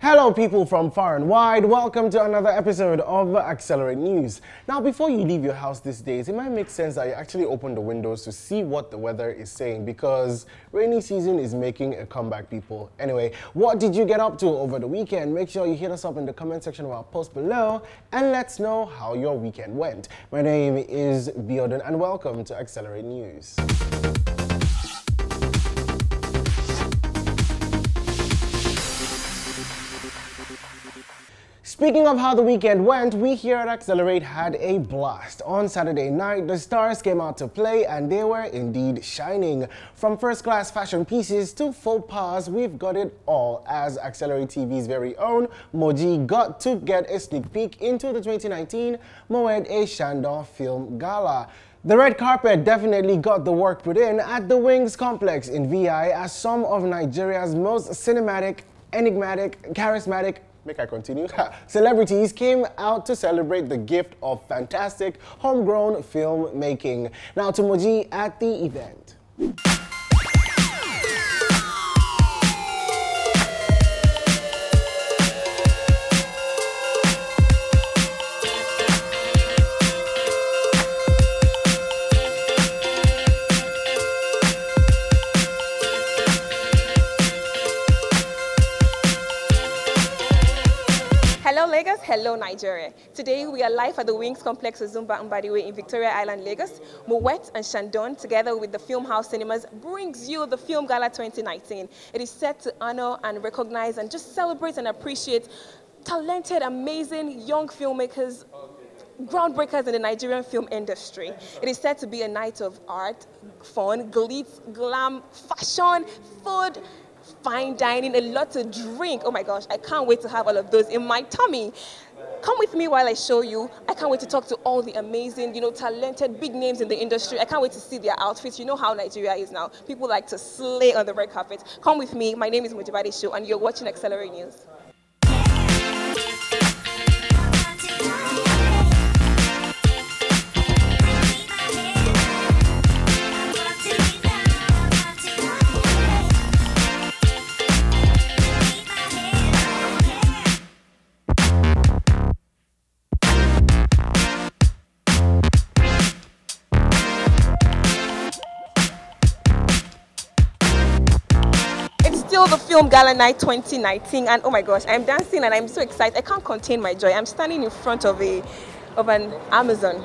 Hello people from far and wide, welcome to another episode of Accelerate News. Now before you leave your house these days, it might make sense that you actually open the windows to see what the weather is saying because rainy season is making a comeback, people. Anyway, what did you get up to over the weekend? Make sure you hit us up in the comment section of our post below and let's know how your weekend went. My name is Biodun and welcome to Accelerate News. Speaking of how the weekend went, we here at Accelerate had a blast. On Saturday night, the stars came out to play and they were indeed shining. From first-class fashion pieces to faux pas, we've got it all as Accelerate TV's very own Moji got to get a sneak peek into the 2019 Moet Chandon Film Gala. The red carpet definitely got the work put in at the Wings complex in VI as some of Nigeria's most cinematic, enigmatic, charismatic, make I continue? Celebrities came out to celebrate the gift of fantastic homegrown filmmaking. Now to Moji at the event. Hello Lagos, hello Nigeria. Today we are live at the Wings Complex of Zumba Mbadiwe in Victoria Island, Lagos. Moet Chandon, together with the Film House Cinemas, brings you the Film Gala 2019. It is set to honor and recognize and just celebrate and appreciate talented, amazing young filmmakers, groundbreakers in the Nigerian film industry. It is said to be a night of art, fun, glitz, glam, fashion, food, fine dining, a lot to drink. Oh my gosh, I can't wait to have all of those in my tummy. Come with me while I show you. I can't wait to talk to all the amazing, talented big names in the industry. I can't wait to see their outfits. You know how Nigeria is now. People like to slay on the red carpet. Come with me. My name is Mojibade Show and you're watching Accelerate News. The Film Gala Night 2019, and oh my gosh, I'm dancing and I'm so excited. I can't contain my joy. I'm standing in front of an Amazon.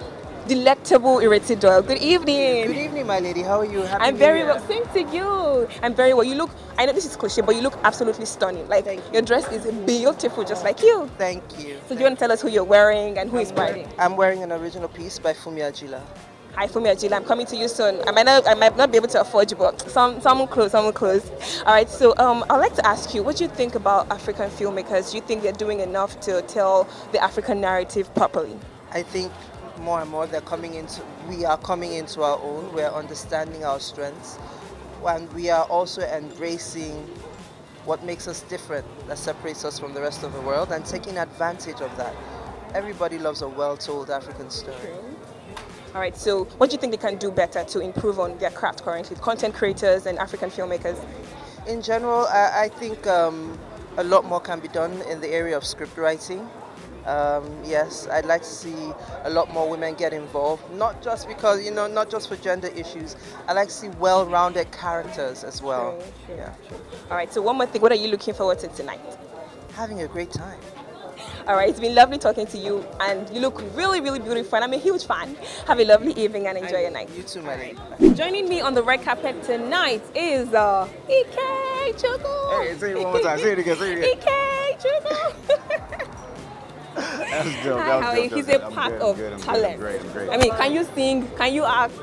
Delectable Irresistible. Good evening. Good evening, my lady. How are you? Happy I'm very well. Same to you. I'm very well. You look, I know this is cliche, but you look absolutely stunning. Like, your dress is beautiful, just like you. Thank you. So do you want to tell us who you're wearing and who is inspired? I'm wearing an original piece by Fumi Ajila. Hi, Fumi Ajila. I'm coming to you soon. I might not be able to afford you, but someone close. All right. So I'd like to ask you, what do you think about African filmmakers? Do you think they're doing enough to tell the African narrative properly? I think more and more we are coming into our own. We're understanding our strengths, and we are also embracing what makes us different, that separates us from the rest of the world, and taking advantage of that. Everybody loves a well-told African story. All right, so what do you think they can do better to improve on their craft currently, content creators and African filmmakers? In general, I think a lot more can be done in the area of script writing. Yes, I'd like to see a lot more women get involved, not just because, not just for gender issues. I'd like to see well-rounded characters as well. True. All right, so one more thing, what are you looking forward to tonight? Having a great time. All right, it's been lovely talking to you, and you look really, really beautiful, and I'm a huge fan. Have a lovely evening and enjoy your night. You too, my lady. Joining me on the red carpet tonight is Ike Chugu. Hey, say it one more time. Say it again. Ike Chugu. That's dope. Hi, how are you? He's a pack of talent. I'm great. I mean, can you sing? Can you act?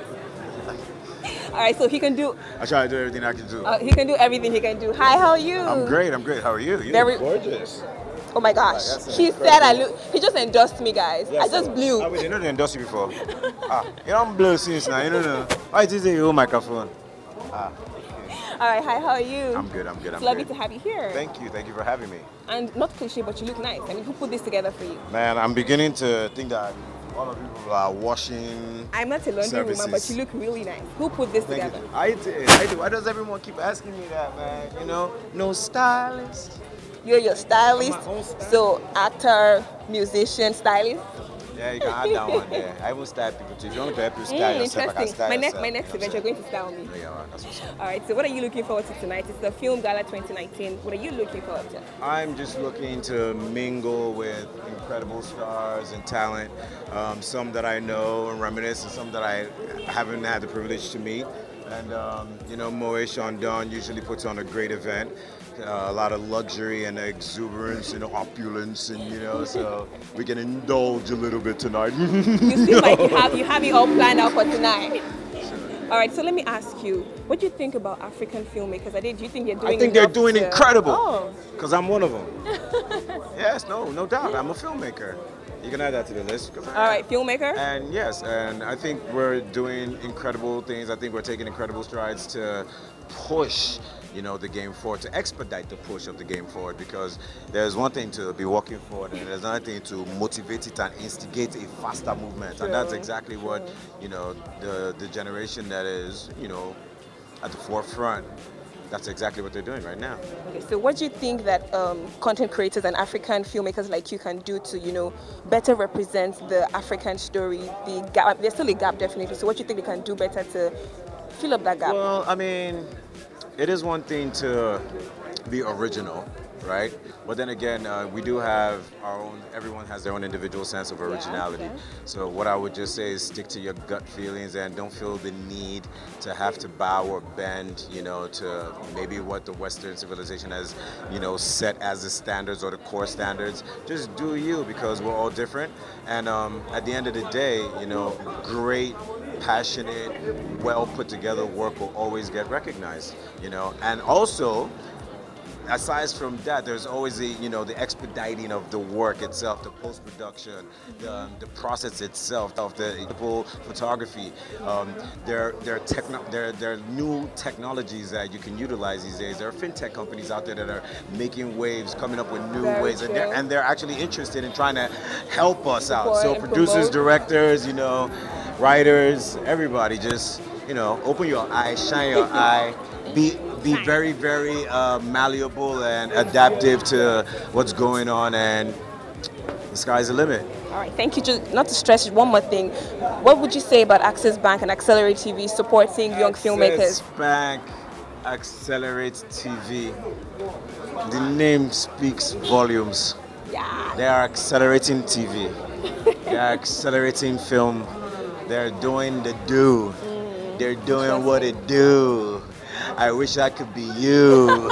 All right, so he can do. I try to do everything I can do. He can do everything he can do. Hi, how are you? I'm great. How are you? You look gorgeous. Oh my gosh. He said I look. He just endorsed me, guys. Yes, I just blew. I didn't know they endorsed you before. You don't blow since now. You don't know. Why did you use microphone? All right, hi, how are you? I'm good. It's lovely to have you here. Thank you for having me. And not cliche, but you look nice. I mean, who put this together for you? Man, I'm beginning to think that all of people are washing. I'm not a laundry woman, but you look really nice. Who put this together? I do. Why does everyone keep asking me that, man? No stylist. You're your stylist. So actor, musician, stylist. Yeah, you can add that one there. I will style people too. If you want me to help you style yourself, I can Interesting. style yourself. My next event, you're going to style me. Yeah, that's what's up. All right. So what are you looking forward to tonight? It's the Film Gala 2019. What are you looking forward to? I'm just looking to mingle with incredible stars and talent, some that I know and reminisce, and some that I haven't had the privilege to meet. And you know, Moet Chandon usually puts on a great event. A lot of luxury and exuberance and opulence, and you know, so we can indulge a little bit tonight. You seem like you have it all planned out for tonight. All right, so let me ask you, what do you think about African filmmakers? Do you think they're doing? I think they're doing incredible. Oh. Because I'm one of them. Yes, no doubt. I'm a filmmaker. You can add that to the list. All right, filmmaker. And yes, and I think we're doing incredible things. I think we're taking incredible strides to push, you know, the game forward, to expedite the push of the game forward, because there's one thing to be walking forward and there's another thing to motivate it and instigate a faster movement. And that's exactly what, you know, the generation that is, you know, at the forefront, that's exactly what they're doing right now. Okay, so what do you think that content creators and African filmmakers like you can do to, you know, better represent the African story? The gap, there's still a gap, definitely. So what do you think they can do better to fill up that gap? Well, I mean, it is one thing to be original, right? But then again, we do have our own, everyone has their own individual sense of originality. Yeah. So what I would just say is stick to your gut feelings and don't feel the need to have to bow or bend, you know, to maybe what the Western civilization has, you know, set as the standards or the core standards. Just do you, because we're all different. And at the end of the day, you know, great, passionate, well put together work will always get recognized, you know. And also, aside from that, there's always the expediting of the work itself, the post-production, the process itself, of the photography. There are new technologies that you can utilize these days. There are fintech companies out there that are making waves, coming up with new ways, and they're actually interested in trying to help us out. So producers, directors, you know, writers, everybody, just, you know, open your eye, shine your eye, be very, very malleable and adaptive to what's going on, and the sky's the limit. All right, thank you. Just not to stress, one more thing. What would you say about Access Bank and Accelerate TV supporting young filmmakers? Access Bank, Accelerate TV. The name speaks volumes. Yeah. They are accelerating TV. They are accelerating film. They're doing the do. They're doing what it do. I wish I could be you.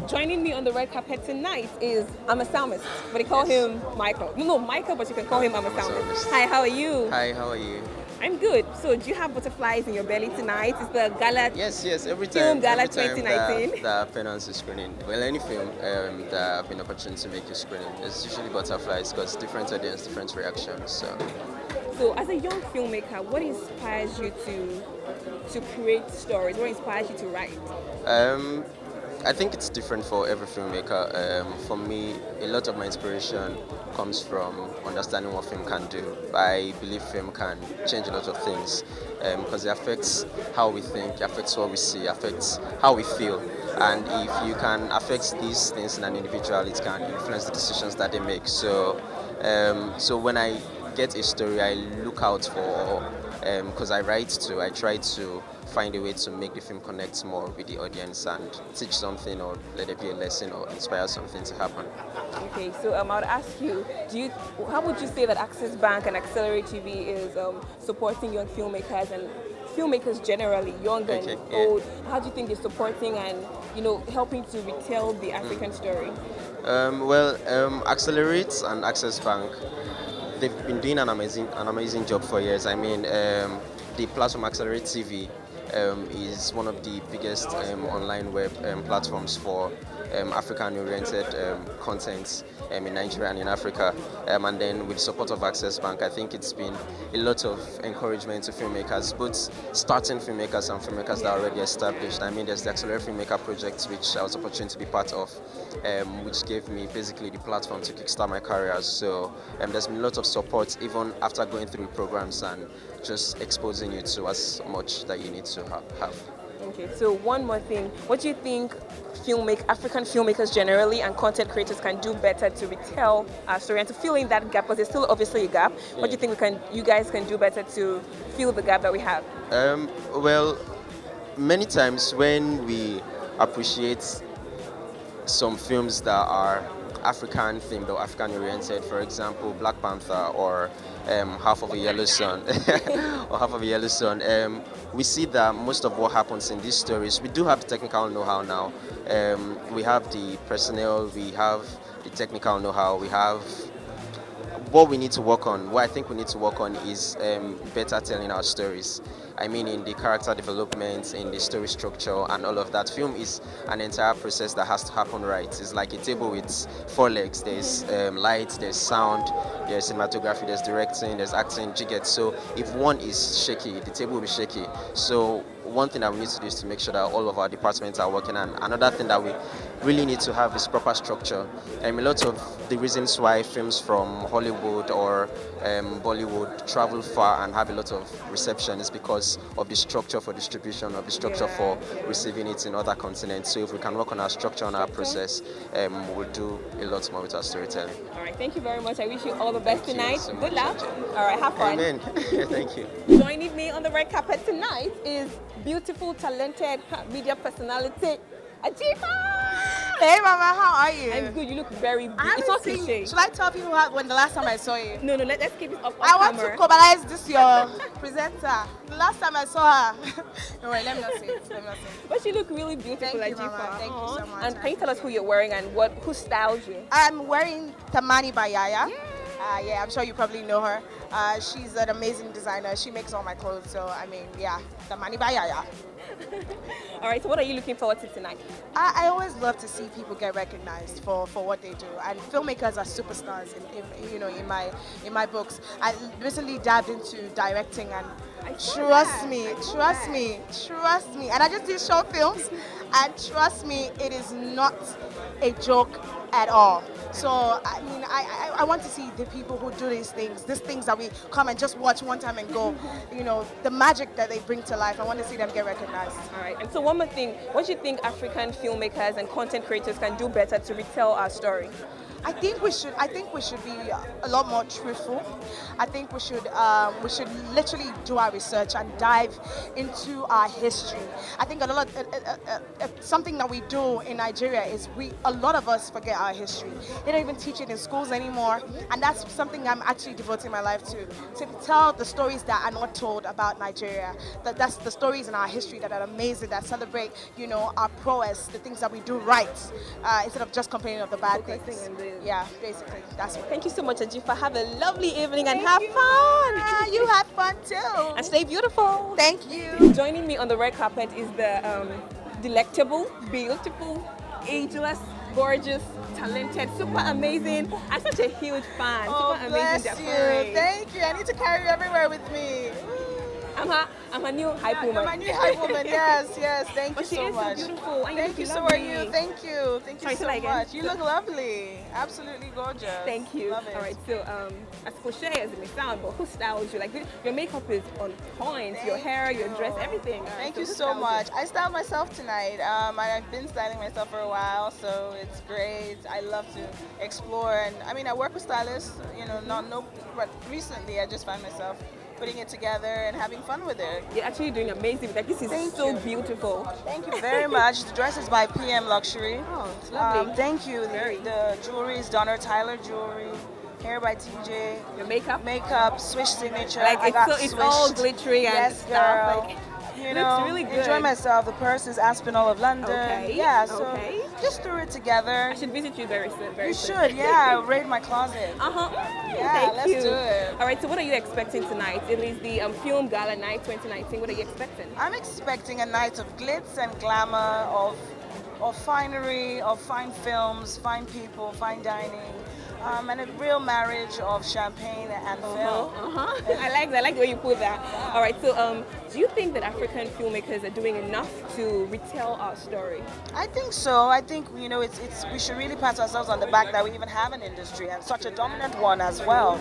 Joining me on the red carpet tonight is Amasalmis, but they call him Michael. No, Michael, but you can call him Amasalmis. Hi, how are you? Hi, how are you? I'm good. So, do you have butterflies in your belly tonight? It's the gala. Yes. Every Film time, Gala 2019. the Penance is screening. Well, any film that I've been opportunity to make a screening, it's usually butterflies because different audience, different reactions. So, as a young filmmaker, what inspires you to create stories? What inspires you to write? I think it's different for every filmmaker. For me, a lot of my inspiration comes from understanding what film can do. I believe film can change a lot of things because it affects how we think, affects what we see, affects how we feel. And if you can affect these things in an individual, it can influence the decisions that they make. So when I get a story, I look out for, because I try to find a way to make the film connect more with the audience and teach something, or let it be a lesson, or inspire something to happen. Okay, so I would ask you, how would you say that Access Bank and Accelerate TV is supporting young filmmakers and filmmakers generally, young and old? How do you think they're supporting and, you know, helping to retell the African story? Accelerate and Access Bank, they've been doing an amazing job for years. I mean, the platform Accelerate TV is one of the biggest online web platforms for African-oriented content in Nigeria and in Africa. And then with the support of Access Bank, I think it's been a lot of encouragement to filmmakers, both starting filmmakers and filmmakers that are already established. I mean, there's the Accelerate Filmmaker Project, which I was opportunity to be part of, which gave me basically the platform to kickstart my career. So there's been a lot of support even after going through programs and just exposing you to as much that you need to have. Okay, so one more thing. What do you think African filmmakers generally and content creators can do better to retell our story and to fill in that gap? Because there's still obviously a gap. Yeah. What do you think you guys can do better to fill the gap that we have? Well, many times when we appreciate some films that are African themed or African oriented, for example, Black Panther or Half of a Yellow Sun, or Half of a Yellow Sun, we see that most of what happens in these stories, we do have the technical know-how now. We have the personnel, we have the technical know-how, we have what we need to work on. What I think we need to work on is better telling our stories. I mean, in the character development, in the story structure and all of that. Film is an entire process that has to happen right. It's like a table with 4 legs. There's light, there's sound, there's cinematography, there's directing, there's acting, jigged. So if one is shaky, the table will be shaky. So one thing that we need to do is to make sure that all of our departments are working. And another thing that we really need to have is proper structure. A lot of the reasons why films from Hollywood or Bollywood travel far and have a lot of reception is because of the structure for distribution, of the structure for receiving it in other continents. So if we can work on our structure and our process, we'll do a lot more with our storytelling. All right, thank you very much. I wish you all the best tonight. So good luck. All right, have fun. Amen. Thank you. Joining me on the red carpet tonight is beautiful, talented media personality, Ajifa! Hey Mama, how are you? I'm good. You look very beautiful. It's not cliche. Should I tell people when the last time I saw you? No, let's keep it off I want camera. to cobalize this your presenter. The last time I saw her. No, wait, let me not say it. But she look really beautiful, Thank you, Ajifa. Mama. Thank you so much. And can you tell us who you're wearing and who styled you? I'm wearing Tamani by Yaya. Yeah, I'm sure you probably know her. She's an amazing designer. She makes all my clothes. So, I mean, yeah, Tamani by Yaya. All right, so what are you looking forward to tonight? I always love to see people get recognized for what they do, and filmmakers are superstars in my books. I recently dabbed into directing, and trust me, and I just did short films, and trust me, it is not a joke at all. So I mean, I want to see the people who do these things that we come and just watch one time and go, the magic that they bring to life. I want to see them get recognized. All right, and so one more thing, what do you think African filmmakers and content creators can do better to retell our story? I think we should be a lot more truthful. I think we should literally do our research and dive into our history. I think something that we do in Nigeria is a lot of us forget our history. They don't even teach it in schools anymore, and that's something I'm actually devoting my life to tell the stories that are not told about Nigeria. That's the stories in our history that are amazing, that celebrate our prowess, the things that we do right, instead of just complaining of the bad things. Yeah, basically, that's what. Thank you so much, Ajifa. Have a lovely evening and have fun. You had fun too. And stay beautiful. Thank you. Joining me on the red carpet is the delectable, beautiful, ageless, gorgeous, talented, super amazing. I'm such a huge fan. Super amazing. You. Thank you. I need to carry you everywhere with me. I'm a new hype woman. I'm a new hype woman. Yes. Thank you so much. But she is so beautiful. And thank you. So are you. Thank you. Thank you so much. You look lovely. Absolutely gorgeous. Thank you. Love it. All right. So as cliche as it may sound, but who styles you? Like your makeup is on point. Your hair, your dress, everything. Thank you so much. I styled myself tonight. I've been styling myself for a while, so it's great. I love to explore, and I mean, I work with stylists. But recently I just found myself putting it together and having fun with it. You're actually doing amazing. Like, this is so beautiful. Thank you very much. The dress is by PM Luxury. Oh, it's lovely. Thank you. The jewelry is Donner Tyler Jewelry. Hair by TJ. Your makeup? Makeup, Swish Signature. Like, it's all glittery and stuff. Girl. Like, looks really good. Enjoy myself. The purse is Aspinall of London. Okay. Yeah, so just threw it together. I should visit you very soon. You should, yeah. Raid my closet. Yeah, let's do it. All right, so what are you expecting tonight? It is the Film Gala Night 2019. What are you expecting? I'm expecting a night of glitz and glamour, of finery, of fine films, fine people, fine dining. And a real marriage of champagne and film. I like that. I like the way you put that. All right. So, do you think that African filmmakers are doing enough to retell our story? I think so. I think we should really pat ourselves on the back that we even have an industry, and such a dominant one as well,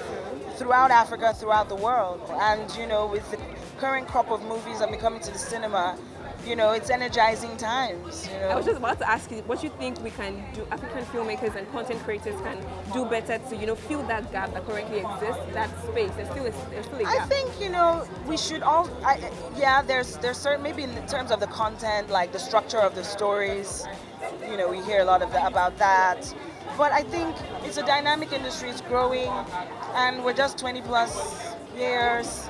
throughout Africa, throughout the world. And with the current crop of movies that are coming to the cinema, you know, it's energizing times. You know? I was just about to ask you, what you think we can do, African filmmakers and content creators can do better to, you know, fill that gap that currently exists, that space. There's still a gap. I think, you know, we should all, yeah, there's certain, maybe in terms of the content, like the structure of the stories, you know, we hear a lot about that. But I think it's a dynamic industry, it's growing, and we're just 20 plus years.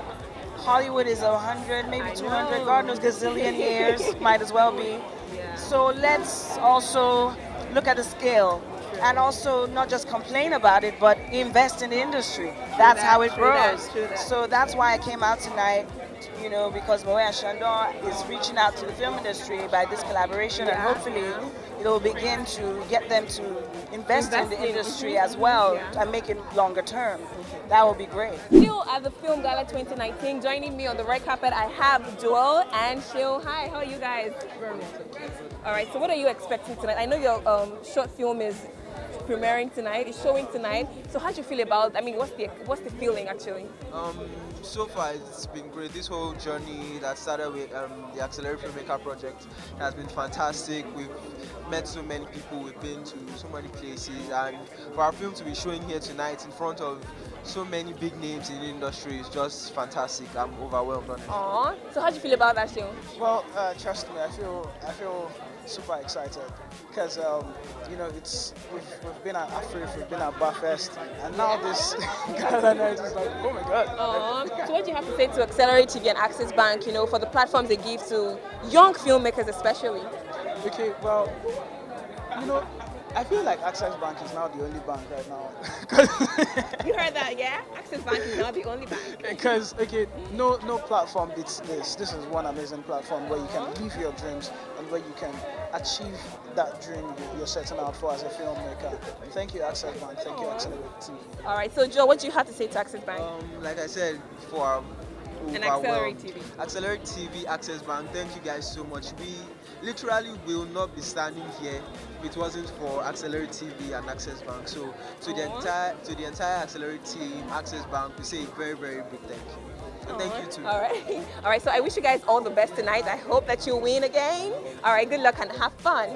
Hollywood is 100, maybe 200, God knows, gazillion years, might as well be. Yeah. So let's also look at the scale and also not just complain about it, but invest in the industry. That's how it grows. So that's why I came out tonight, you know, because Moet Chandon is reaching out to the film industry by this collaboration, and hopefully it'll begin to get them to invest in the industry as well and make it longer term. That would be great. Still at the Film Gala 2019, joining me on the red carpet, I have Joel and Shil. Hi, how are you guys? Very well. All right, so what are you expecting tonight? I know your short film is premiering tonight, it's showing tonight. So how do you feel about, I mean, what's the feeling actually? So far it's been great. This whole journey that started with the Accelerate Filmmaker project has been fantastic. We've met so many people, we've been to so many places, and for our film to be showing here tonight in front of so many big names in the industry is just fantastic. I'm overwhelmed on it. Aww. So how do you feel about that show? Well, trust me, I feel super excited because you know, we've been at Afrif, we've been at Barfest, and now this Gala night is like, oh my god. So what do you have to say to Accelerate TV and Access Bank, you know, for the platforms they give to young filmmakers especially? Okay, well, you know, I feel like Access Bank is now the only bank right now. You heard that, yeah? Access Bank is now the only bank. Because, okay, no platform beats this. This is one amazing platform where you can live your dreams and where you can achieve that dream you're setting out for as a filmmaker. Thank you, Access Bank. Thank you, Accelerate TV. All right, so Joe, what do you have to say to Access Bank? Like I said before, and Accelerate TV. Accelerate TV, Access Bank, thank you guys so much. We literally will not be standing here if it wasn't for Accelerate TV and Access Bank. So to the entire Accelerate team, Access Bank, we say a very, very big thank you. And thank you too. All right, so I wish you guys all the best tonight. I hope that you win again. All right, good luck and have fun.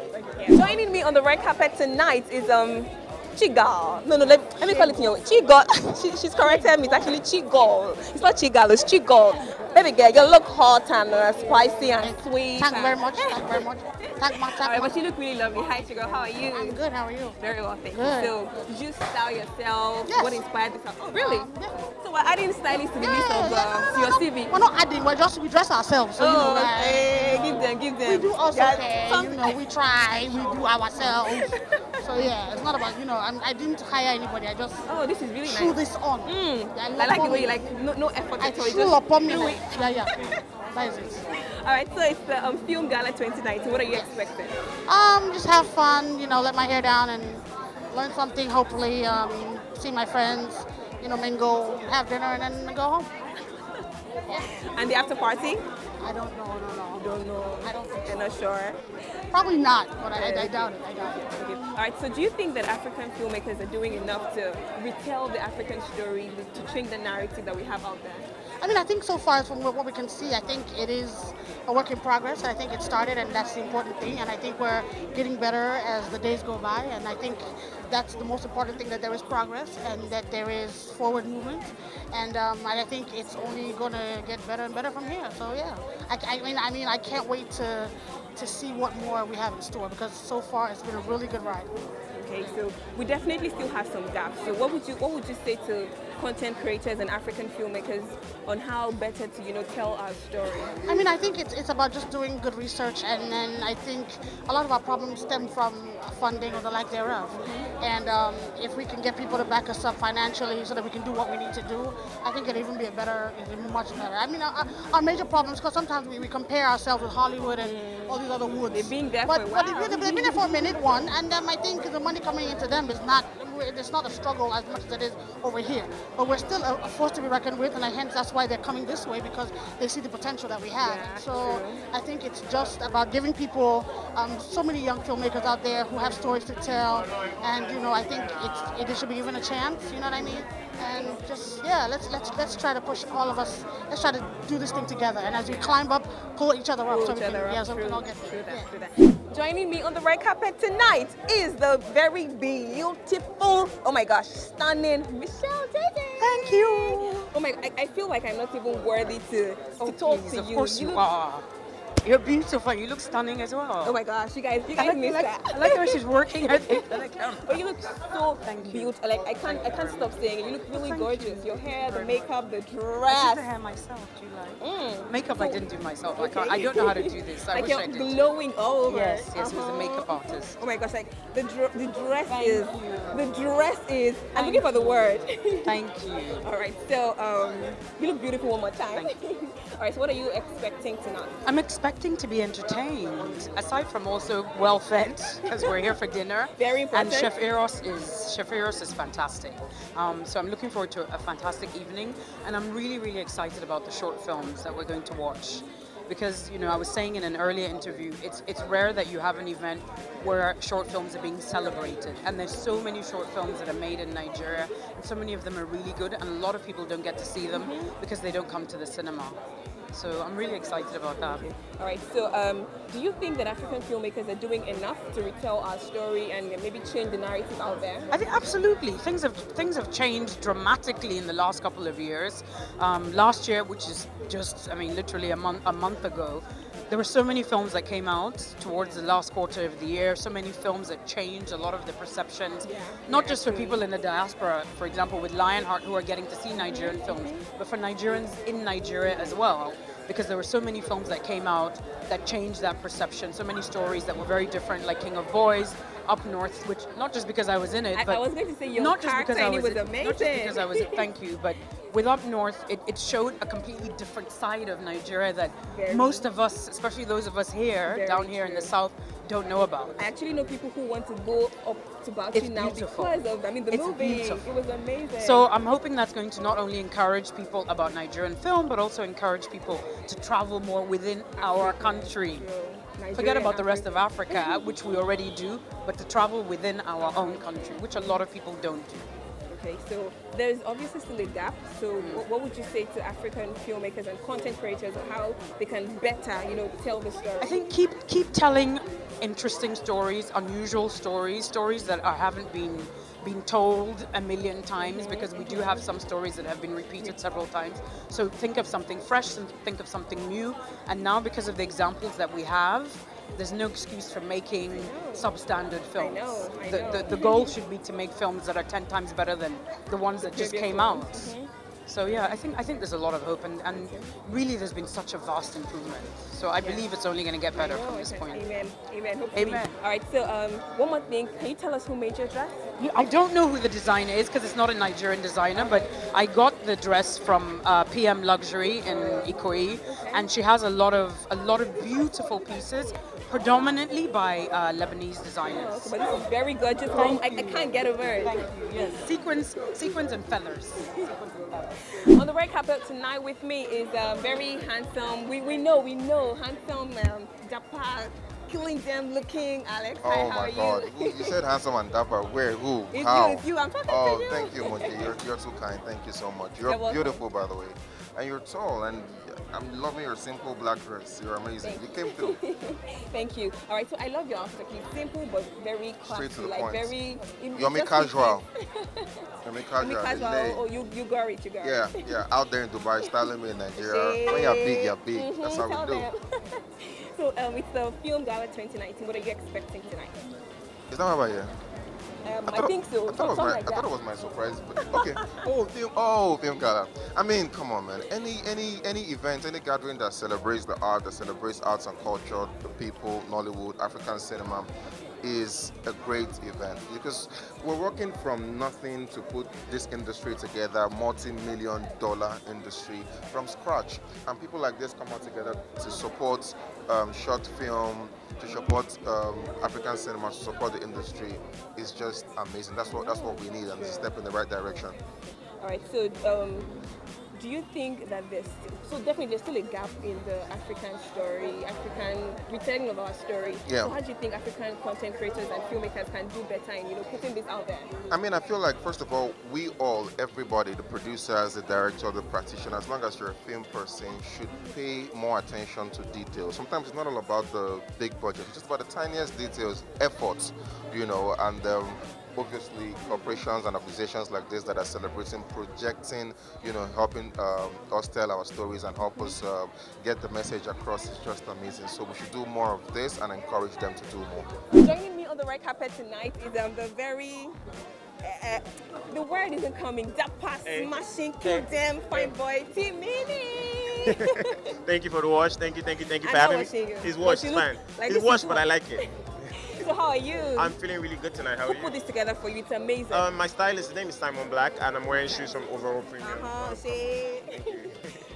Joining me on the red carpet tonight is Chigal. No, let me call it, you know, Chigal. She's corrected me. It's actually Chigal. It's not Chigal, it's Chigal. Baby girl, you look hot and spicy and sweet. Thank you very much. Thank you very much. All right, but you look really lovely. Hi, Chigal. How are you? I'm good. How are you? Very well, thank you. Good. So, did you style yourself? Yes. What inspired this? Oh, really? Yeah. So, we're adding stylists to the list of to your CV. We're not adding. We dress ourselves. So, you know, okay. Give them. We do also you know, we try. We do ourselves. So yeah, it's not about, you know, I didn't hire anybody. I just this is really threw nice. this on. I like the way you like no effort I at all. threw upon me. Yeah. That is it. All right, so it's the Film Gala 2019. What are you expecting? Just have fun, you know, let my hair down and learn something, hopefully, see my friends, you know, mingle, have dinner, and then go home. Yeah. And the after party? I don't know, You don't know? I don't think so. You're not sure? Probably not, but I doubt it. Okay. All right, so do you think that African filmmakers are doing enough to retell the African story, to change the narrative that we have out there? I mean, I think so far from what we can see, I think it is a work in progress. I think it started, and that's the important thing. And I think we're getting better as the days go by. And I think that's the most important thing, that there is progress and that there is forward movement. And I think it's only going to get better and better from here. So yeah, I mean, I can't wait to see what more we have in store, because so far it's been a really good ride. Okay, so we definitely still have some gaps. So what would you say to content creators and African filmmakers on how better to, you know, tell our story? I mean, I think it's about just doing good research, and then I think a lot of our problems stem from funding or the lack thereof. And if we can get people to back us up financially so that we can do what we need to do, I think it'll even be much better. I mean, our major problems, because sometimes we compare ourselves with Hollywood and all these other woods. They've been there for a while. They've been there for a minute, and I think the money coming into them is not it's not a struggle as much as it is over here. But we're still a force to be reckoned with, and hence that's why they're coming this way, because they see the potential that we have. Yeah, so I think it's just about giving people, so many young filmmakers out there who have stories to tell, and I think it should be given a chance. You know what I mean? And just let's try to push all of us. Let's try to do this thing together. And as we climb up, pull each other up, so we can all get there. Joining me on the red carpet tonight is the very beautiful, oh my gosh, stunning Michelle Davis. Thank you. Oh my, I feel like I'm not even worthy to talk to you. Of course you are. You're beautiful. You look stunning as well. Oh my gosh, you guys missed that. I like how she's working at the camera. But you look so beautiful. Like I can't stop saying it. You look really gorgeous. Your hair, the makeup, the dress. I did the hair myself. Do you like? Makeup I didn't do myself. Okay. I don't know how to do this. I like wish you're I did. glowing all over. Yes, it was a makeup artist. Oh my gosh, like the dress is. I'm looking for the word. Thank you. All right, so you look beautiful one more time. Thank you. All right, so what are you expecting tonight? I'm expecting to be entertained, aside from also well fed, because we're here for dinner. Very important. And Chef Eros is fantastic. So I'm looking forward to a fantastic evening, and I'm really, really excited about the short films that we're going to watch. Because I was saying in an earlier interview, it's rare that you have an event where short films are being celebrated, and there's so many short films that are made in Nigeria, and so many of them are really good, and a lot of people don't get to see them because they don't come to the cinema. So I'm really excited about that. All right, so do you think that African filmmakers are doing enough to retell our story and maybe change the narrative out there? I think absolutely. Things have changed dramatically in the last couple of years. Last year, which is just, literally a month ago, there were so many films that came out towards the last quarter of the year, so many films that changed a lot of the perceptions, not just for people in the diaspora, for example, with Lionheart, who are getting to see Nigerian films, but for Nigerians in Nigeria as well, because there were so many films that came out that changed that perception, so many stories that were very different, like King of Boys, Up North, which not just because I was in it, but I was going to say your not just because I was amazing. Not just because I was thank you, but with Up North, it showed a completely different side of Nigeria that most of us, especially those of us here, down here in the south, don't know about. I actually know people who want to go up to Bauchi now because of, the movie. It was amazing. So I'm hoping that's going to not only encourage people about Nigerian film, but also encourage people to travel more within our country. Forget about the rest of Africa, which we already do, but to travel within our own country, which a lot of people don't do. Okay, so there's obviously still a gap. So what would you say to African filmmakers and content creators on how they can better, tell the story? I think keep telling interesting stories, unusual stories, stories that haven't been told a million times, because we do have some stories that have been repeated several times. So think of something fresh and think of something new. And now, because of the examples that we have, there's no excuse for making substandard films. I know. The goal should be to make films that are 10 times better than the ones that just came out. So yeah, I think there's a lot of hope, and really there's been such a vast improvement. So I believe it's only going to get better from this point. Amen. Hopefully. Amen. All right, so one more thing. Can you tell us who made your dress? I don't know who the designer is because it's not a Nigerian designer, but I got the dress from PM Luxury in Ikoyi, and she has a lot of beautiful pieces, predominantly by Lebanese designers. But this is very gorgeous. I can't get over it. Thank you. Yes. Sequins and feathers. On the red carpet tonight with me is very handsome. We know handsome dapper, killing them looking Alex. Oh Hi, how my are God! you? You said handsome and dapper. Where? Who? It's How? you. It's you. I'm talking to you. Thank you, Moji. You're too kind. Thank you so much. You're beautiful, by the way, and you're tall. And I'm loving your simple black dress. You're amazing. You came through. Thank you. All right, so I love your outfit. It's simple but very classy. Straight to the like point. very. You're me casual. You're me casual. Oh, you got it. Yeah. Out there in Dubai, styling me in Nigeria. When you're big, you're big. That's how we do. So it's the Film Gala 2019. What are you expecting tonight? Is that about you? I think so. I thought it was my surprise. But okay. Film Gala. I mean, come on, man. Any event, any gathering that celebrates the art, that celebrates arts and culture, the people, Nollywood, African cinema, is a great event, because we're working from nothing to put this industry together, multi-million-dollar industry from scratch, and people like this come out together to support short film, to support African cinema, to support the industry is just amazing. That's what we need, and it's a step in the right direction. All right, so do you think that there's still a gap in the African story, African retelling of our story? Yeah. So how do you think African content creators and filmmakers can do better in putting this out there? I mean, I feel like, first of all, everybody, the producers, the director, the practitioner, as long as you're a film person, should pay more attention to details. Sometimes it's not all about the big budget, it's just about the tiniest details, efforts, and obviously corporations and organizations like this that are celebrating, projecting, helping us tell our stories and help us get the message across is just amazing. So we should do more of this and encourage them to do more. Joining me on the red carpet tonight is the very the word isn't coming. Dapper, smashing, kill them, fine boy, T-Mini. Thank you for the watch. Thank you for having me. His watch is fine. His watch, but I like it. So how are you? I'm feeling really good tonight. How are you? Who put this together for you? It's amazing. My stylist, his name is Simon Black, and I'm wearing shoes from Overall Premium. Thank you.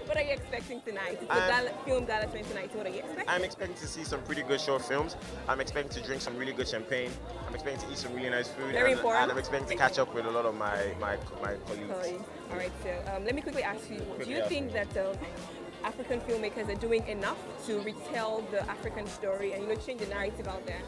What are you expecting tonight? It's the Film Gala 2019. What are you expecting? I'm expecting to see some pretty good short films. I'm expecting to drink some really good champagne. I'm expecting to eat some really nice food. Very important. And I'm expecting to catch up with a lot of my colleagues. All right, so let me quickly ask you, do you think that African filmmakers are doing enough to retell the African story and change the narrative out there?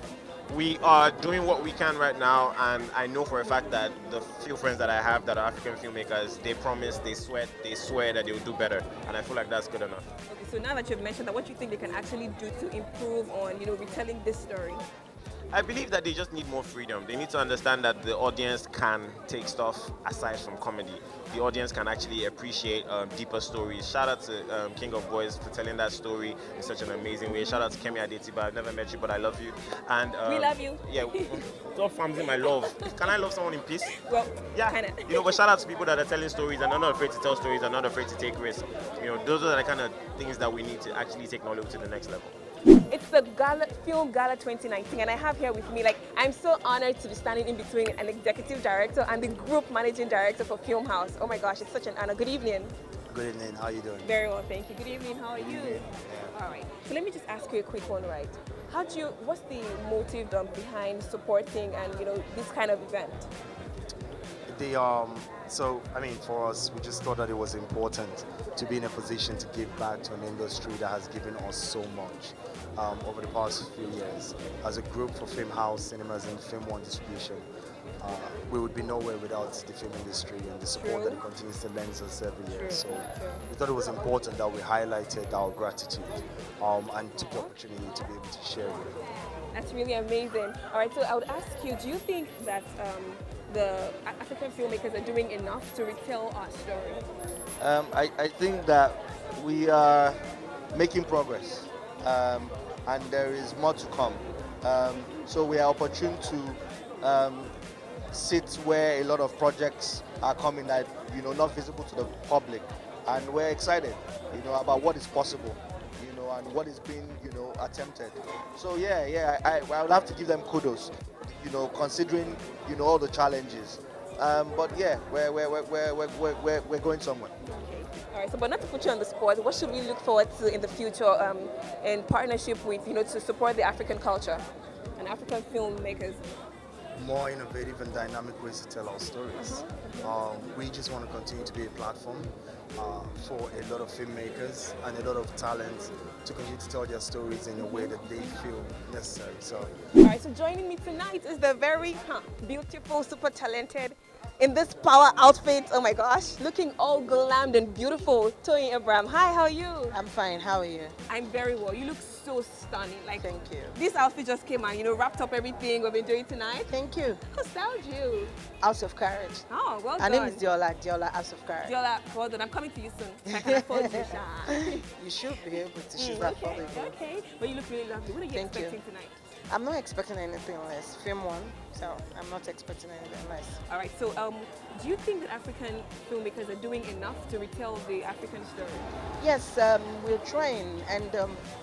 We are doing what we can right now, and I know for a fact that the few friends that I have that are African filmmakers, they promise, they swear that they will do better, and I feel like that's good enough. Okay, so now that you've mentioned that, what do you think they can actually do to improve on, retelling this story? I believe that they just need more freedom. They need to understand that the audience can take stuff aside from comedy. The audience can actually appreciate deeper stories. Shout out to King of Boys for telling that story in such an amazing way. Shout out to Kemi Adetiba. I've never met you, but I love you. And we love you. Yeah, God farms in my love. Can I love someone in peace? Well, yeah, kind of. But shout out to people that are telling stories and are not afraid to tell stories and not afraid to take risks. Those are the kind of things that we need to actually take Nollywood to the next level. It's the Film Gala 2019, and I have here with me, I'm so honored to be standing in between an executive director and the group managing director for Film House. Oh my gosh, it's such an honor. Good evening. Good evening, how are you doing? Very well, thank you. Good evening, how are you? Yeah. All right, so let me just ask you a quick one, right? What's the motive behind supporting and, this kind of event? For us, we just thought that it was important to be in a position to give back to an industry that has given us so much over the past few years. As a group for Film House, Cinemas and Film One Distribution, we would be nowhere without the film industry and the support that it continues to lend us every year. So we thought it was important that we highlighted our gratitude and took the opportunity to be able to share with you. That's really amazing. All right, so I would ask you, do you think that the African filmmakers are doing enough to retell our story? I think that we are making progress, and there is more to come. So we are opportune to sit where a lot of projects are coming that not visible to the public, and we're excited, about what is possible, and what is being attempted. So I would have to give them kudos, considering all the challenges. But yeah, we're going somewhere. All right, so but not to put you on the spot, what should we look forward to in the future in partnership with, to support the African culture and African filmmakers? More innovative and dynamic ways to tell our stories. We just want to continue to be a platform for a lot of filmmakers and a lot of talent to continue to tell their stories in a way that they feel necessary. So, all right, so joining me tonight is the very beautiful, super talented, in this power outfit, oh my gosh, looking all glammed and beautiful, Toyin Abraham. Hi, how are you? I'm fine, how are you? I'm very well. You look so stunning. Thank you. This outfit just came on, wrapped up everything we've been doing tonight. Thank you. Who styled you? House of Courage. Oh, well Her done. name is Diola House of Courage. Diola, well done. I'm coming to you soon. So I can afford you, Sha. You should be able to. She's affordable. Okay, but you look really lovely. What are you expecting tonight? I'm not expecting anything less. Film One, so I'm not expecting anything less. All right, so do you think that African filmmakers are doing enough to retell the African story? Yes, we're trying, and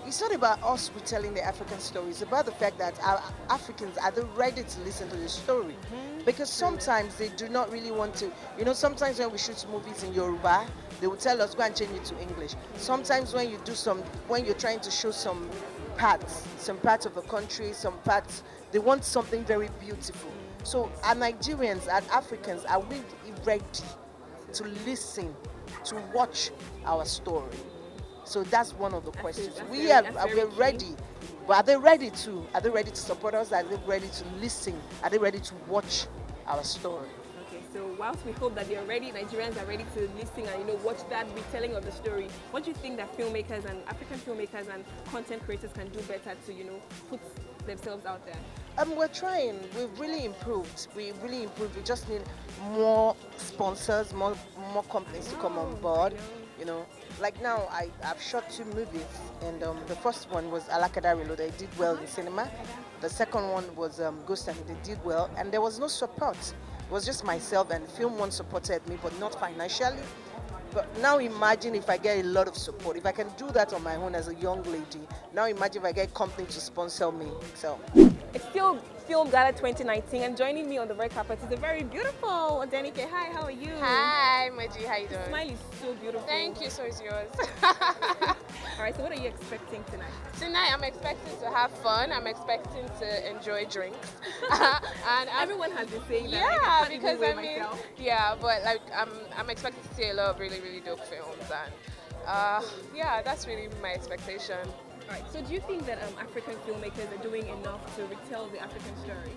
it's not about us retelling the African story. It's about the fact that our Africans are ready to listen to the story. Because sometimes they do not really want to, sometimes when we shoot movies in Yoruba, they will tell us, go and change it to English. Sometimes when you're trying to show some some parts of the country, some parts, they want something very beautiful. So are Nigerians and Africans, are we ready to listen, to watch our story? So that's one of the questions. We're ready. But are they ready to? Are they ready to support us? Are they ready to listen? Are they ready to watch our story? Okay, so whilst we hope that they're ready, Nigerians are ready to listen and watch that retelling of the story. What do you think that filmmakers and African filmmakers and content creators can do better to put themselves out there? We're trying. We've really improved. We just need more sponsors, more companies to come on board. Like now, I've shot 2 movies, and the first one was Alakada Reloaded. It did well in cinema. The second one was Ghost, and they did well, and there was no support. It was just myself, and Film One supported me, but not financially. But now imagine if I get a lot of support. If I can do that on my own as a young lady, now imagine if I get company to sponsor me. So it's still Film Gala 2019, and joining me on the red carpet is a very beautiful Odenike. Hi, how are you? Hi, Maji, how you doing? The smile is so beautiful. Thank you, so is yours. All right, so what are you expecting tonight? Tonight, I'm expecting to have fun. I'm expecting to enjoy drinks. And everyone has been saying that. Yeah, because yeah, but like I'm expecting to see a lot of really, really dope films, and yeah, that's really my expectation. All right, so do you think that African filmmakers are doing enough to retell the African story?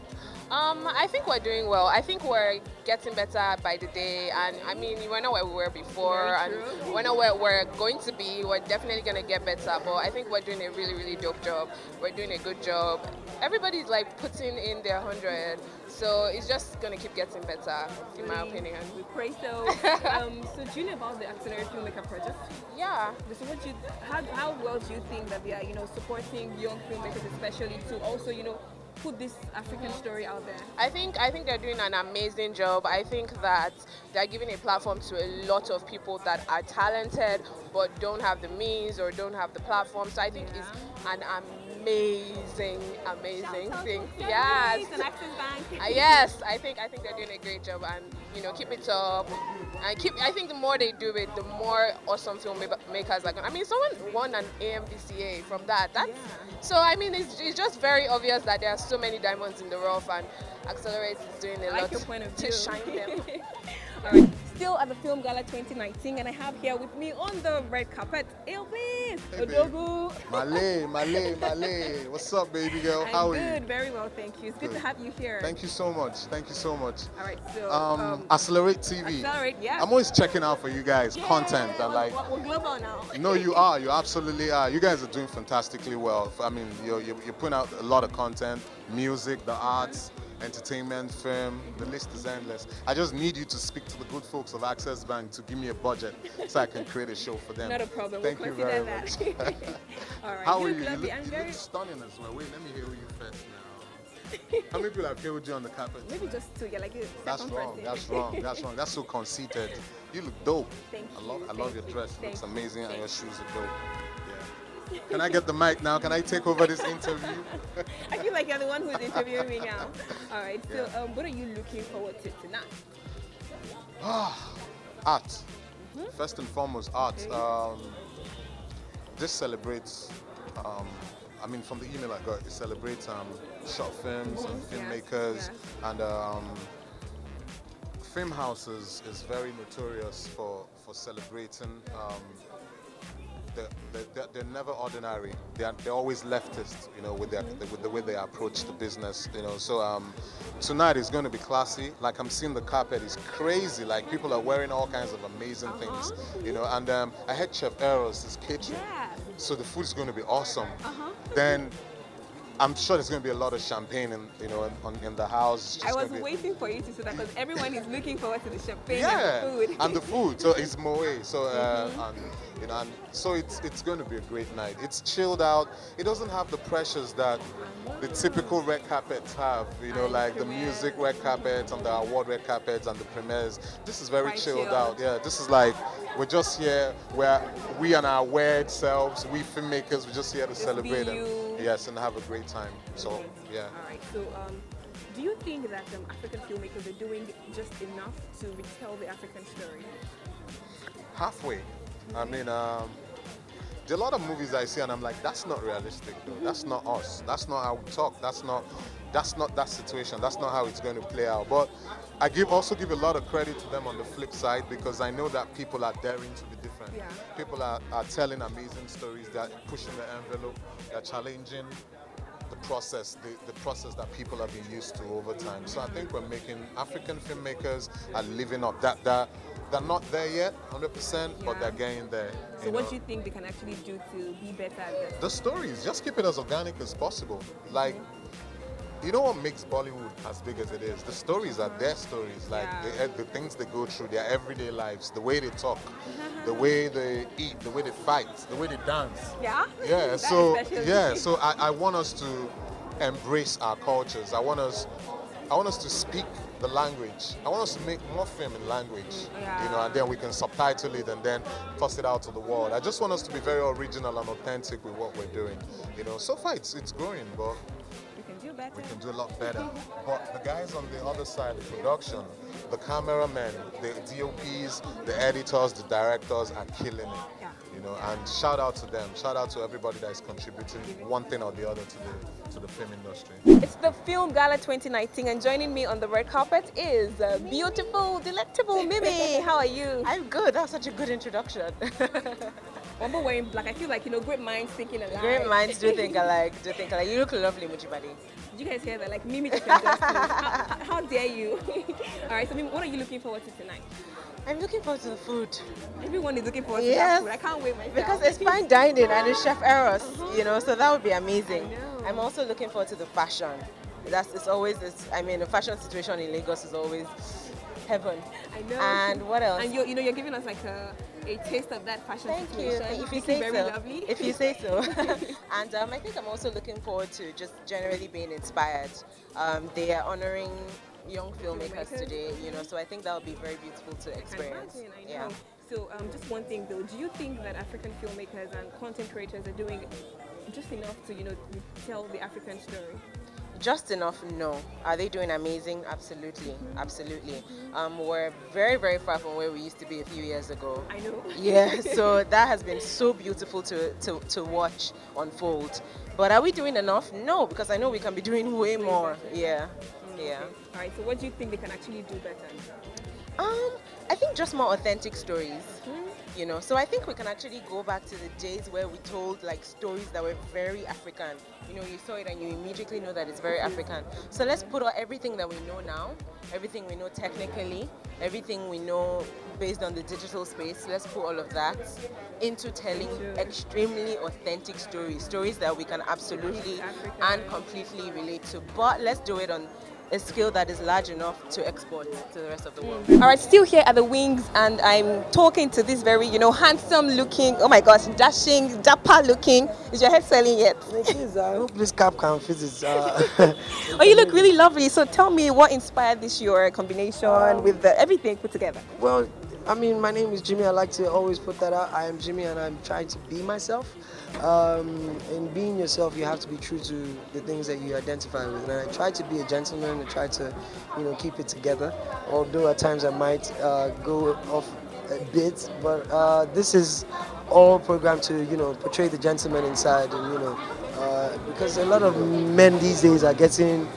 I think we're doing well. I think we're getting better by the day, and I mean, we're not where we were before, and we're not where we're going to be. We're definitely going to get better, but I think we're doing a really, really dope job. We're doing a good job. Everybody's like putting in their 100, so it's just going to keep getting better, in my opinion. We pray so. So do you know about the Accelerated Filmmaker Project? Yeah. So how well do you think that they are, supporting young filmmakers, especially to also, put this African story out there? I think they're doing an amazing job. I think that they're giving a platform to a lot of people that are talented but don't have the means or don't have the platform. So I think it's an amazing thing. Yes. Yes, I think they're doing a great job, and keep it up. And I think the more they do it, the more awesome filmmakers are going. I mean, someone won an AMVCA from that. So I mean, it's just very obvious that there are so many diamonds in the rough, and Accelerate is doing a lot to shine them. All right. Still at the Film Gala 2019, and I have here with me on the red carpet, Elvis Odogu. Male. What's up, baby girl? How are you? Good, very well, thank you. It's good to have you here. Thank you so much. All right, so Accelerate TV. Accelerate, yeah. I'm always checking out for you guys content and we're global now. No, you are. You absolutely are. You guys are doing fantastically well. I mean, you're putting out a lot of content, music, the arts, entertainment, film, the list is endless. I just need you to speak to the good folks of Access Bank to give me a budget so I can create a show for them. Not a problem. Thank you very much. All right. How are you? You look stunning as well. Wait, let me hear you first now. How many people have hailed you on the carpet? Maybe just 2. You're like a That's wrong. That's so conceited. You look dope. Thank you. I love your dress. It looks amazing, and your shoes are dope. Can I get the mic now? Can I take over this interview? I feel like you're the one who's interviewing me now. All right, so what are you looking forward to tonight? Art. First and foremost, art. This celebrates, I mean, from the email I got, it celebrates short films and filmmakers. And film houses is very notorious for celebrating. They're never ordinary. They're always leftist, with the way they approach the business, So tonight is going to be classy. Like I'm seeing the carpet is crazy. Like people are wearing all kinds of amazing things, And I had Chef Eros is catering, so the food is going to be awesome. Then I'm sure there's going to be a lot of champagne in the house. I was waiting for you to say that because everyone is looking forward to the champagne and the food. And the food. So it's Moet. So and so it's going to be a great night. It's chilled out. It doesn't have the pressures that the typical red carpets have. Like the music red carpets and the award red carpets and the premieres. This is very chilled out. Yeah. This is like we're just here where we and our weird selves, we filmmakers, we're just here to celebrate and have a great time. So yeah. All right. So do you think that African filmmakers are doing just enough to retell the African story? Halfway. I mean, There are a lot of movies I see and I'm like, that's not realistic though. That's not us. That's not how we talk. That's not that situation. That's not how it's going to play out. But I also give a lot of credit to them on the flip side, because I know that people are daring to be different. Yeah. People are telling amazing stories. They're pushing the envelope. They're challenging the process that people have been used to over time. So I think we're making African filmmakers are living up. They're not there yet, 100%, but they're getting there. So what do you think they can actually do to be better at this? The stories, just keep it as organic as possible. Like, you know what makes Bollywood as big as it is? The stories are their stories, like the things they go through, their everyday lives, the way they talk, the way they eat, the way they fight, the way they dance. Yeah? Yeah, so I want us to embrace our cultures. I want us to speak the language. I want us to make more film in language, you know, and then we can subtitle it and then toss it out to the world. I just want us to be very original and authentic with what we're doing. You know, so far it's growing, but we can do a lot better. But the guys on the other side, the production, the cameramen, the DOPs, the editors, the directors are killing it. You know, and shout out to them. Shout out to everybody that is contributing one thing or the other to the film industry. It's the Film Gala 2019, and joining me on the red carpet is beautiful, delectable Mimi. How are you? I'm good. That was such a good introduction. One more wearing black. I feel like, you know, great minds thinking alike. Great minds do think alike. You look lovely, Mujibadi. Did you guys hear that? Like Mimi just how dare you? All right, so Mimi, what are you looking forward to tonight? I'm looking forward to the food. Everyone is looking forward to that food. I can't wait myself. Because it's fine dining and it's Chef Eros, you know, so that would be amazing. I'm also looking forward to the fashion. I mean, the fashion situation in Lagos is always heaven. I know. And what else? And you're giving us like a taste of that fashion situation. Thank you. If you say very so. Lovely. If you say so. And I think I'm also looking forward to just generally being inspired. They are honoring young filmmakers today, you know, so I think that would be very beautiful to experience. I know. So just one thing though, do you think that African filmmakers and content creators are doing just enough to, you know, tell the African story? Just enough, no. Are they doing amazing? Absolutely, absolutely. We're very, very far from where we used to be a few years ago. I know. Yeah, so that has been so beautiful to watch unfold. But are we doing enough? No, because I know we can be doing way more. Yeah. Yeah. All right. So what do you think they can actually do better? I think just more authentic stories. You know, so I think we can actually go back to the days where we told like stories that were very African. You know, you saw it and you immediately know that it's very African. So let's put out everything that we know now, everything we know technically, everything we know based on the digital space. Let's put all of that into telling extremely authentic stories that we can absolutely and completely relate to. But let's do it on a scale that is large enough to export to the rest of the world. All right, still here at the Wings, and I'm talking to this very, you know, handsome looking, oh my gosh, dashing, dapper looking. Is your head swelling yet? It is. I hope this cap can fit it. Oh, you look really lovely. So tell me, what inspired this, your combination with everything put together? Well, I mean, my name is Jimmy. I like to always put that out. I am Jimmy, and I'm trying to be myself. In being yourself, you have to be true to the things that you identify with. And I try to be a gentleman. I try to, you know, keep it together. Although at times I might go off a bit, but this is all programmed to, you know, portray the gentleman inside, and you know, because a lot of men these days are getting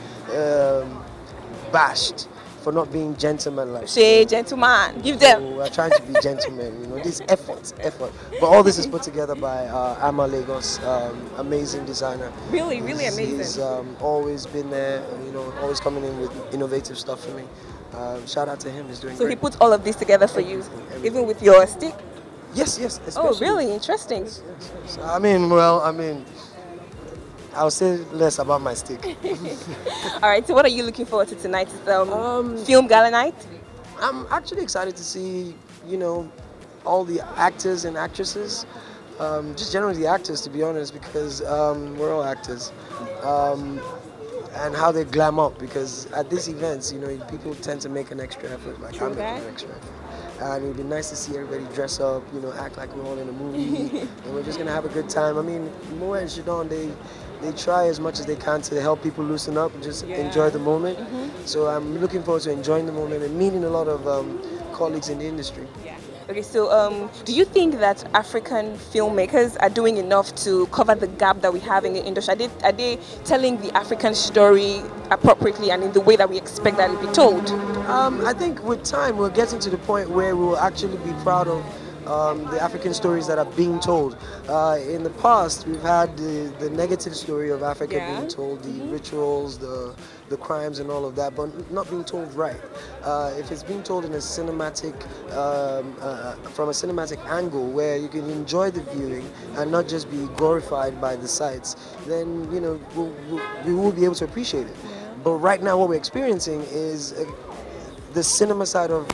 bashed for not being gentleman-like. Say gentleman, give them. So we're trying to be gentlemen, you know, this effort. But all this is put together by Ama Lagos, amazing designer. Really amazing. He's always been there, you know, always coming in with innovative stuff for me. Shout out to him, he's doing so great. He put all of this together for you, even with your stick? Yes. Oh, really? Interesting. Yes. I'll say less about my stick. All right, so what are you looking forward to tonight? It's Film Gala night? I'm actually excited to see, you know, all the actors and actresses, just generally the actors, to be honest, because we're all actors, and how they glam up, because at these events, you know, people tend to make an extra effort, like I'm making an extra effort. And it would be nice to see everybody dress up, you know, act like we're all in a movie, and we're just gonna have a good time. I mean, Moet and Chandon, they try as much as they can to help people loosen up and just enjoy the moment. So I'm looking forward to enjoying the moment and meeting a lot of colleagues in the industry. Yeah. Okay, so do you think that African filmmakers are doing enough to cover the gap that we have in the industry? Are they telling the African story appropriately and in the way that we expect that it be told? I think with time we're getting to the point where we will actually be proud of the African stories that are being told. In the past, we've had the negative story of Africa being told, the rituals, the crimes and all of that, but not being told right. If it's being told in a cinematic, from a cinematic angle where you can enjoy the viewing and not just be glorified by the sights, then we will be able to appreciate it. But right now what we're experiencing is the cinema side of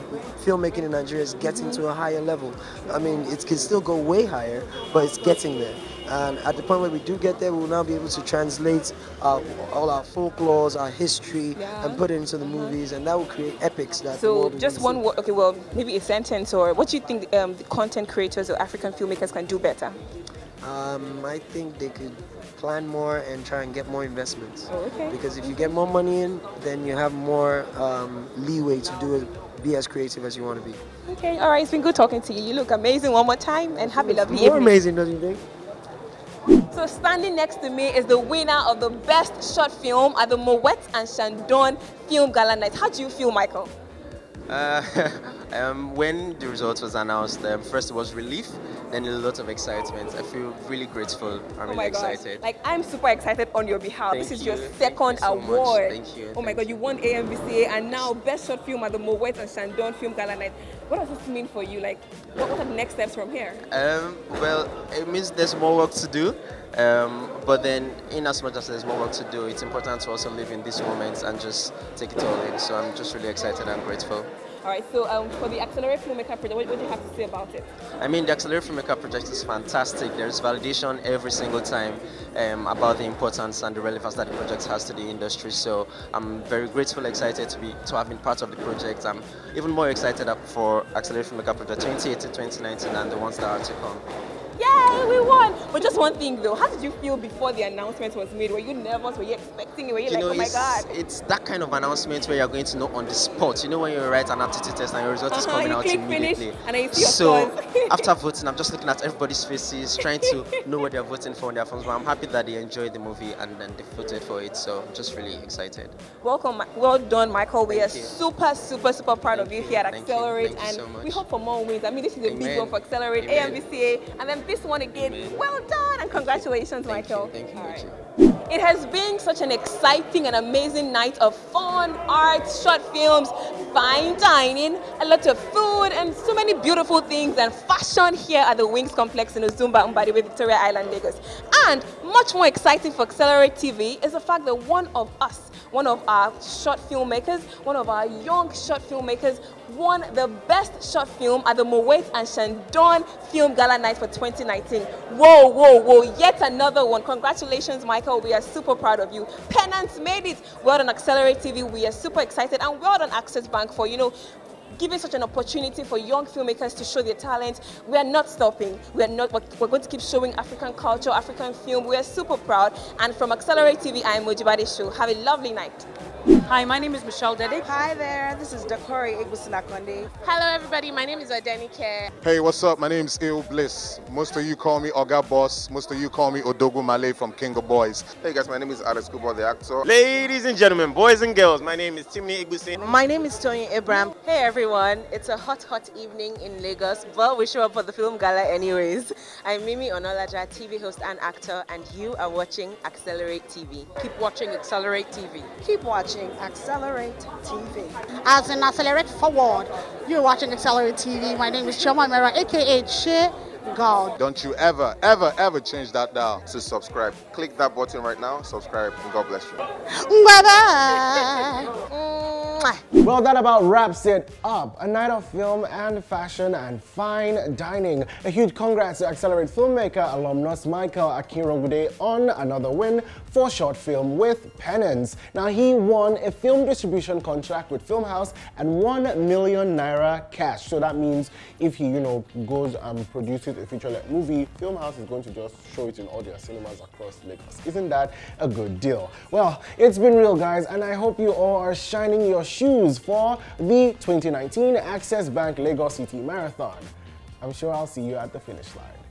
filmmaking in Nigeria is getting to a higher level. I mean, it can still go way higher, but it's getting there. And at the point where we do get there, we will now be able to translate all our folklores, our history, and put it into the movies, and that will create epics. That so just one word, okay, well, maybe a sentence, or what do you think the content creators or African filmmakers can do better? I think they could plan more and try and get more investments. Oh, okay. Because if you get more money in, then you have more leeway to do it, be as creative as you want to be. Okay, all right, it's been good talking to you. You look amazing one more time, and have a lovely More evening. amazing, don't you think? So standing next to me is the winner of the best short film at the Moet Chandon Film Gala night. How do you feel, Michael? When the result was announced, first it was relief, then a lot of excitement. I feel really grateful. I'm really excited. Like, I'm super excited on your behalf. Thank this is you. your second so much. award. Thank you. Oh my God, you won AMVCA and now best short film at the Moet Chandon Film Gala night. What does this mean for you? Like, what are the next steps from here? Well, it means there's more work to do. But then, in as much as there's more work to do, it's important to also live in these moments and just take it all in. So I'm just really excited and grateful. All right, so for the Accelerate Filmmaker project, what do you have to say about it? I mean, the Accelerate Filmmaker project is fantastic. There's validation every single time about the importance and the relevance that the project has to the industry. So I'm very grateful, excited to have been part of the project. I'm even more excited for Accelerate Filmmaker project 2018, 2019, and the ones that are to come. Yay, we won! But just one thing though, how did you feel before the announcement was made? Were you nervous? Were you expecting it? Were you like, oh my God? It's that kind of announcement where you're going to know on the spot. You know when you write an aptitude test and your result is coming out immediately. Finish, and then you see your so after voting, I'm just looking at everybody's faces, trying to know what they're voting for on their phones. But I'm happy that they enjoyed the movie and then they voted for it. So I'm just really excited. Welcome, well done, Michael. We are super proud of you here at Accelerate, and we hope for more wins. I mean, this is a big one for Accelerate, AMVCA, and then this one again. Well done and congratulations, Michael. Thank you. Right. It has been such an exciting and amazing night of fun, art, short films, fine dining, a lot of food, and so many beautiful things and fashion here at the Wings Complex in Ozumba, Mbadiwe, Victoria Island, Lagos. And much more exciting for Accelerate TV is the fact that one of our short filmmakers, one of our young short filmmakers, won the best short film at the Moet Chandon Film Gala night for 2019. Whoa, yet another one. Congratulations, Michael. We are super proud of you. Penance made it. Well done, Accelerate TV. We are super excited, and well done, Access Bank, for, giving such an opportunity for young filmmakers to show their talent. We are not stopping. We're going to keep showing African culture, African film. We are super proud. And from Accelerate TV, I am Mojibade Show. Have a lovely night. Hi, my name is Michelle Dedek. Hi there, this is Dakori Akinrogunde. Hello everybody, my name is Odenike. Hey, what's up? My name is Il Bliss. Most of you call me Oga Boss. Most of you call me Odogu Malay from King of Boys. Hey guys, my name is Alex Kubo, the actor. Ladies and gentlemen, boys and girls, my name is Timmy Igbuse. My name is Tony Abraham. Hey everyone, it's a hot evening in Lagos, but we show up for the film gala anyways. I'm Mimi Onolaja, TV host and actor, and you are watching Accelerate TV. Keep watching Accelerate TV. Keep watching Accelerate TV. As in Accelerate Forward, you're watching Accelerate TV. My name is Choma Mera, aka Che God. Don't you ever change that dial to subscribe. Click that button right now, subscribe, and God bless you. Bye-bye. Well, that about wraps it up. A night of film and fashion and fine dining. A huge congrats to Accelerate filmmaker alumnus Michael Akinrogunde on another win for short film with Penance. Now, he won a film distribution contract with Filmhouse and 1 million naira cash. So that means if he, goes and produces a feature-length movie, Filmhouse is going to just show it in all their cinemas across Lagos. Isn't that a good deal? Well, it's been real, guys, and I hope you all are shining your shoes for the 2019 Access Bank Lagos City Marathon. I'm sure I'll see you at the finish line.